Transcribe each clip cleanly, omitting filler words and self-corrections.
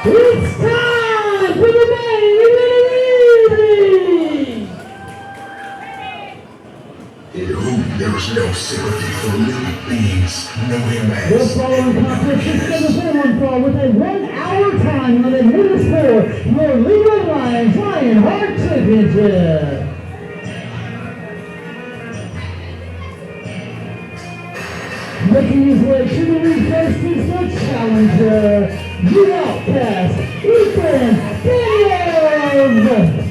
It's time for the main event! In whom there is no sympathy for living beings, know him as. The following competition is scheduled for one fall with a 1 hour time limit. Here is for your League of Lions Lionheart Championship. Making his way to the ring first is the challenger, the outcast, Ethan Daniels.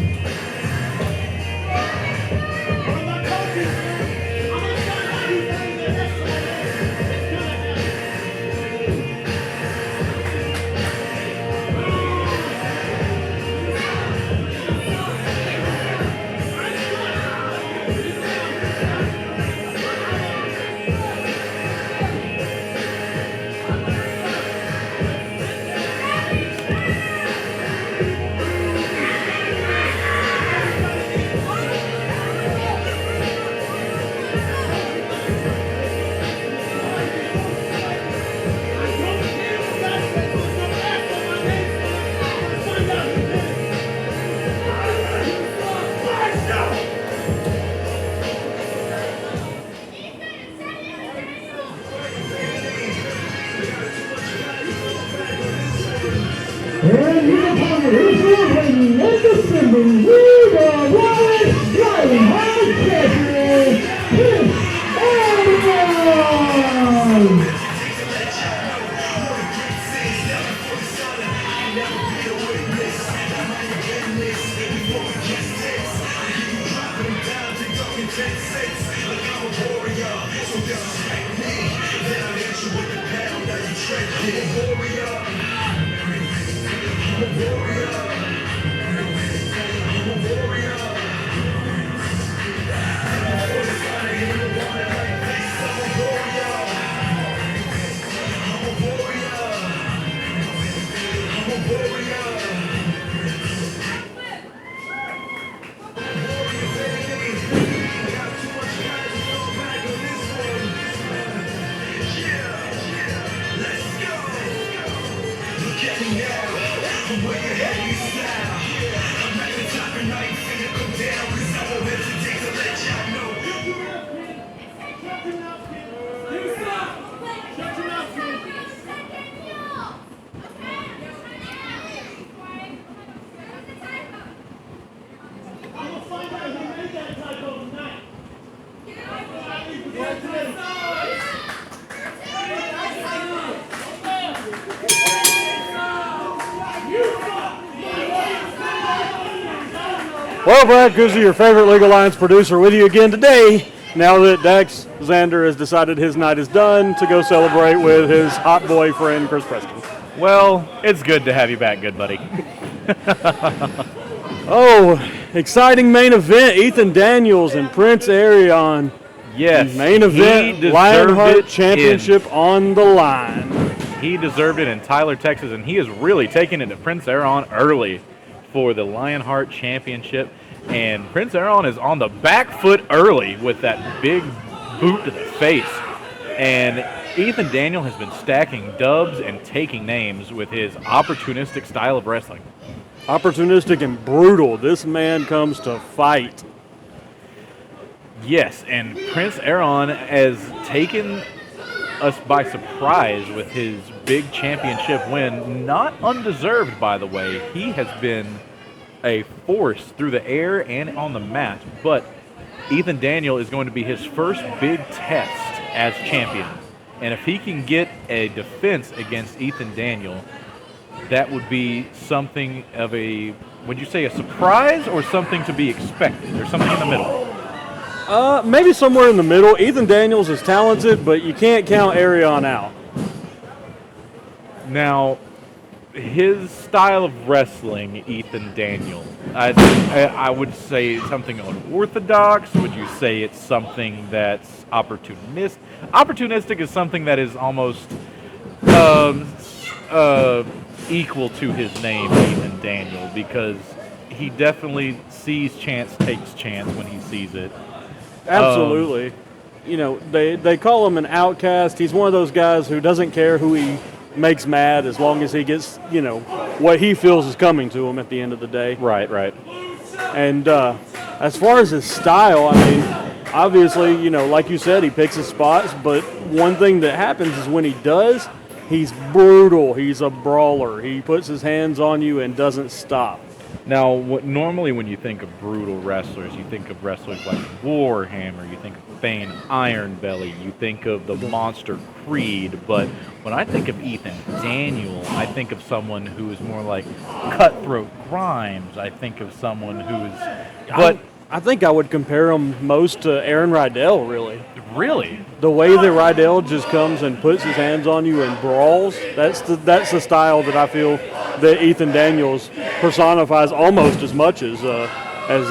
And his opponent is reigning and defending League of Lions Lionheart Champion, Prince Airion. Well, Brad Kuzi, your favorite League of Lions producer, with you again today. Now that Dax Xander has decided his night is done to go celebrate with his hot boyfriend, Chris Preston. Well, it's good to have you back, good buddy. Oh, exciting main event. Ethan Daniels and Prince Airion. Yes. Main event, Lionheart Championship on the line. He deserved it in Tyler, Texas, and he is really taking it to Prince Airion early for the Lionheart Championship. And Prince Airion is on the back foot early with that big boot to the face. And Ethan Daniel has been stacking dubs and taking names with his opportunistic style of wrestling. Opportunistic and brutal. This man comes to fight. Yes, and Prince Airion has taken us by surprise with his big championship win. Not undeserved, by the way. He has been a force through the air and on the mat, but Ethan Daniel is going to be his first big test as champion. And if he can get a defense against Ethan Daniel, that would be something of a, would you say a surprise or something to be expected, or something in the middle? Maybe somewhere in the middle. Ethan Daniels is talented, but you can't count Airion out. Now, his style of wrestling, Ethan Daniel, I would say something unorthodox. Would you say it's something that's opportunistic? Opportunistic is something that is almost equal to his name, Ethan Daniel, because he definitely sees chance, takes chance when he sees it. Absolutely. You know, they call him an outcast. He's one of those guys who doesn't care who he makes mad as long as he gets, what he feels is coming to him at the end of the day. Right. And as far as his style, I mean, obviously, like you said, he picks his spots, but one thing that happens is when he does, he's brutal. He's a brawler. He puts his hands on you and doesn't stop. Now, normally when you think of brutal wrestlers, you think of wrestlers like Warhammer, you think of Thane Ironbelly, you think of the Monster Creed, but when I think of Ethan Daniel, I think of someone who is more like Cutthroat Grimes. I think of someone who is... But I think I would compare him most to Aaron Rydell, really. Really? The way that Rydell just comes and puts his hands on you and brawls, that's the style that I feel that Ethan Daniels personifies almost as much as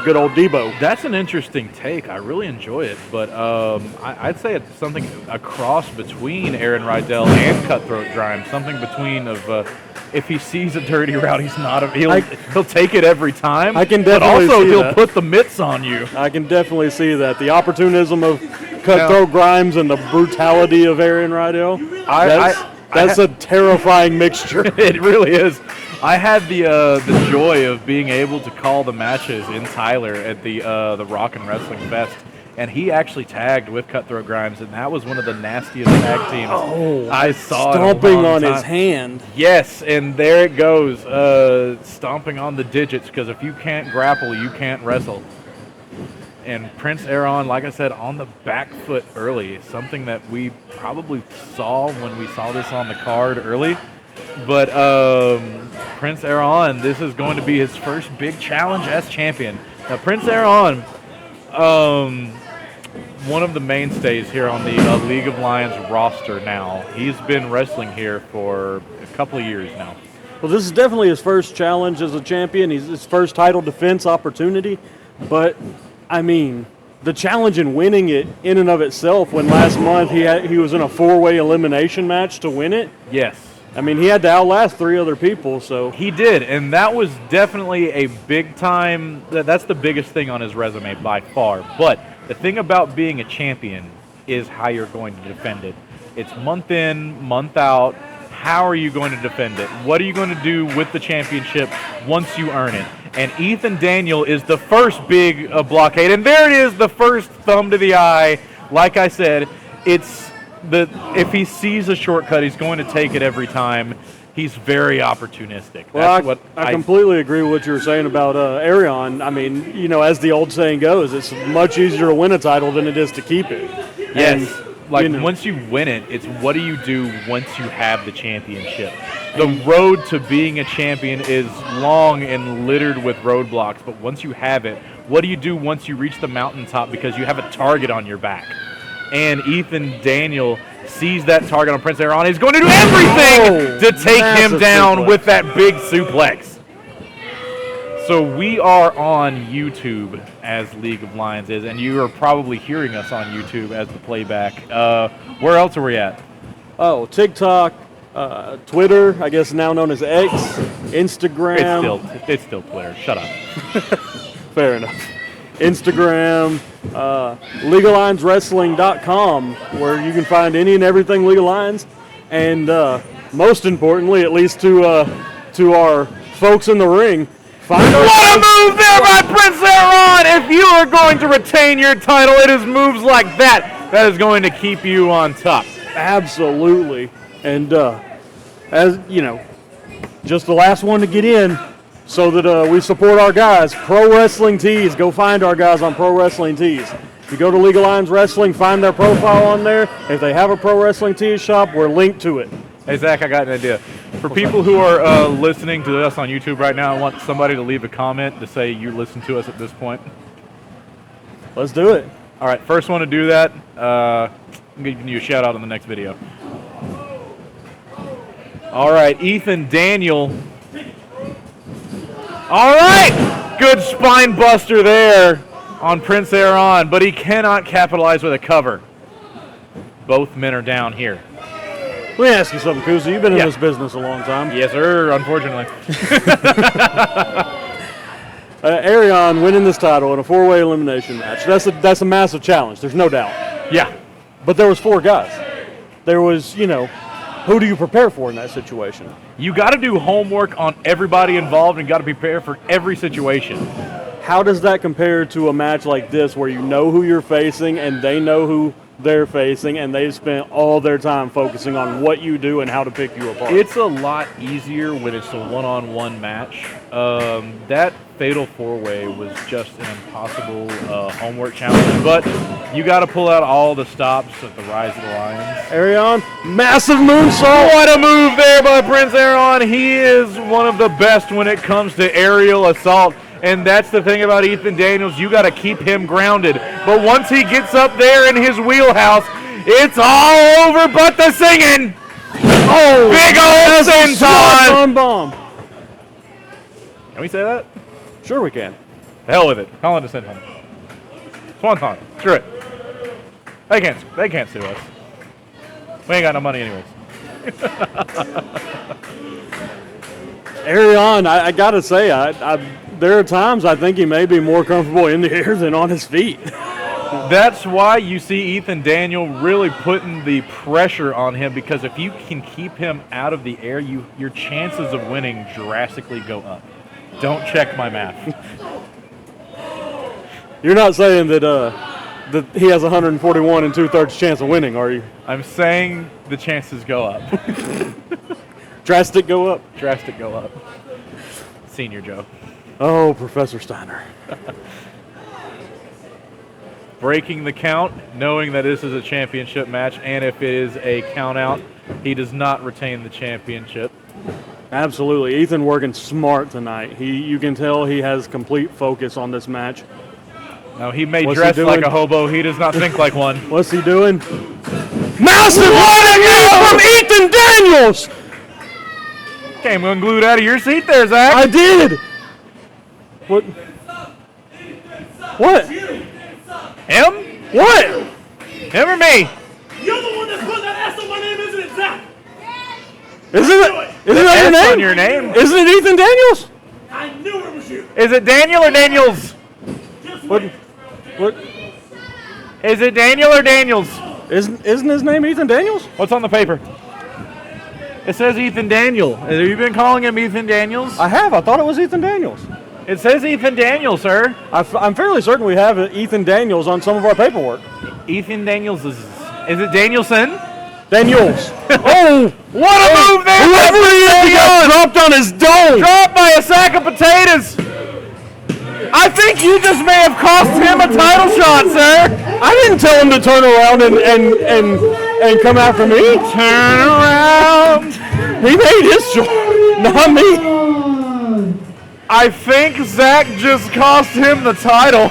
good old Debo. That's an interesting take. I really enjoy it, but I'd say it's something a cross between Aaron Rydell and Cutthroat Grimes, something between if he sees a dirty route, he'll take it every time. I can definitely but also see he'll that. put the mitts on you. I can definitely see that. The opportunism of Cutthroat Grimes and the brutality of Aaron Rydell. That's a terrifying mixture. It really is. I had the joy of being able to call the matches in Tyler at the Rock and Wrestling Fest, and he actually tagged with Cutthroat Grimes, and that was one of the nastiest tag teams I saw. Stomping on his hand. Yes, and there it goes, stomping on the digits, because if you can't grapple, you can't wrestle. And Prince Airion, like I said, on the back foot early, something that we probably saw when we saw this on the card early. But Prince Airion, this is going to be his first big challenge as champion. Now, Prince Airion, one of the mainstays here on the League of Lions roster now. He's been wrestling here for a couple of years now. Well, this is definitely his first challenge as a champion. He's his first title defense opportunity. But, I mean, the challenge in winning it in and of itself, when last month he was in a 4-way elimination match to win it. Yes. I mean, he had to outlast 3 other people, so... He did, and that was definitely a big-time... That's the biggest thing on his resume by far. But the thing about being a champion is how you're going to defend it. It's month in, month out. How are you going to defend it? What are you going to do with the championship once you earn it? And Ethan Daniel is the first big blockade. And there it is, the first thumb to the eye. Like I said, if he sees a shortcut, he's going to take it every time. He's very opportunistic. Well, I completely agree with what you were saying about Airion. I mean, as the old saying goes, it's much easier to win a title than it is to keep it. Yes. Once you win it, it's what do you do once you have the championship? The road to being a champion is long and littered with roadblocks, but once you have it, what do you do once you reach the mountaintop because you have a target on your back? And Ethan Daniel sees that target on Prince Airion. He's going to do everything to take him down with that big suplex. So we are on YouTube as League of Lions is, and you are probably hearing us on YouTube as the playback. Where else are we at? Oh, TikTok, Twitter, I guess now known as X, Instagram. It's still Twitter. Shut up. Fair enough. Instagram, LegalLionsWrestling.com, where you can find any and everything League of Lions, and most importantly, at least to our folks in the ring, what a move there by Prince Airion! If you are going to retain your title, it is moves like that is going to keep you on top. Absolutely, and as you know, just the last one to get in. So that we support our guys. Pro Wrestling Tees. Go find our guys on Pro Wrestling Tees. If you go to League of Lions Wrestling, find their profile on there. If they have a Pro Wrestling Tees shop, we're linked to it. Hey, Zach, I got an idea. For people who are listening to us on YouTube right now, I want somebody to leave a comment to say you listen to us at this point. Let's do it. All right, first one to do that, I'm giving you a shout out in the next video. All right, Ethan Daniel. All right, good spine buster there on Prince Airion, but he cannot capitalize with a cover. Both men are down here. Let me ask you something, Kuzi. You've been in this business a long time. Yes, sir, unfortunately. Airion winning this title in a 4-way elimination match. That's a massive challenge. There's no doubt. Yeah. But there was 4 guys. There was, who do you prepare for in that situation? You got to do homework on everybody involved and got to prepare for every situation. How does that compare to a match like this where you know who you're facing and they know who they're facing and they've spent all their time focusing on what you do and how to pick you apart? It's a lot easier when it's a one-on-one match. That Fatal 4-Way was just an impossible homework challenge, but you got to pull out all the stops at the Rise of the Lions. Airion, massive moonsault. What a move there by Prince Airion. He is one of the best when it comes to aerial assault. And that's the thing about Ethan Daniels. You got to keep him grounded. But once he gets up there in his wheelhouse, it's all over but the singing. Oh, big old senton. Bomb. Can we say that? Sure we can. The hell with it. Call it a senton. Swanton. Screw it. They can't sue us. We ain't got no money anyways. Airion, I got to say, there are times I think he may be more comfortable in the air than on his feet. That's why you see Ethan Daniel really putting the pressure on him, because if you can keep him out of the air, your chances of winning drastically go up. Don't check my math. You're not saying that he has 141 and 2/3 chance of winning, are you? I'm saying the chances go up. Drastic go up? Drastic go up. Senior Joe. Oh, Professor Steiner. Breaking the count, knowing that this is a championship match, and if it is a count out, he does not retain the championship. Absolutely. Ethan working smart tonight. You can tell he has complete focus on this match. Now, he may dress like a hobo. He does not think like one. What's he doing? Massive one from Ethan Daniels! Came unglued out of your seat there, Zach. I did! What? What? Him? What? Him or me? You're the one that's putting that ass on my name, isn't it, Zach? Isn't that your name? On your name? Isn't it Ethan Daniels? I knew it was you. Is it Daniel or Daniels? What? Is it Daniel or Daniels? Isn't his name Ethan Daniels? What's on the paper? It says Ethan Daniel. Have you been calling him Ethan Daniels? I have. I thought it was Ethan Daniels. It says Ethan Daniels, sir. I'm fairly certain we have Ethan Daniels on some of our paperwork. Ethan Daniels is it Danielson? Daniels. Oh, what a move there! Whoever he is, he got dropped on his dome. Dropped by a sack of potatoes. I think you just may have cost him a title shot, sir. I didn't tell him to turn around and come after me. Turn around. He made his choice, not me. I think Zach just cost him the title.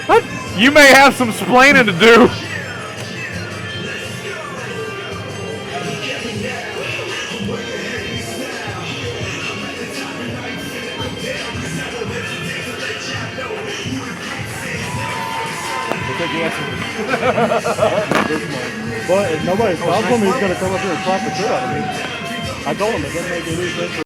What? You may have some splaining to do. But if nobody stops him, he's going to come up here and slap the shit out of me. I told him it doesn't make any sense for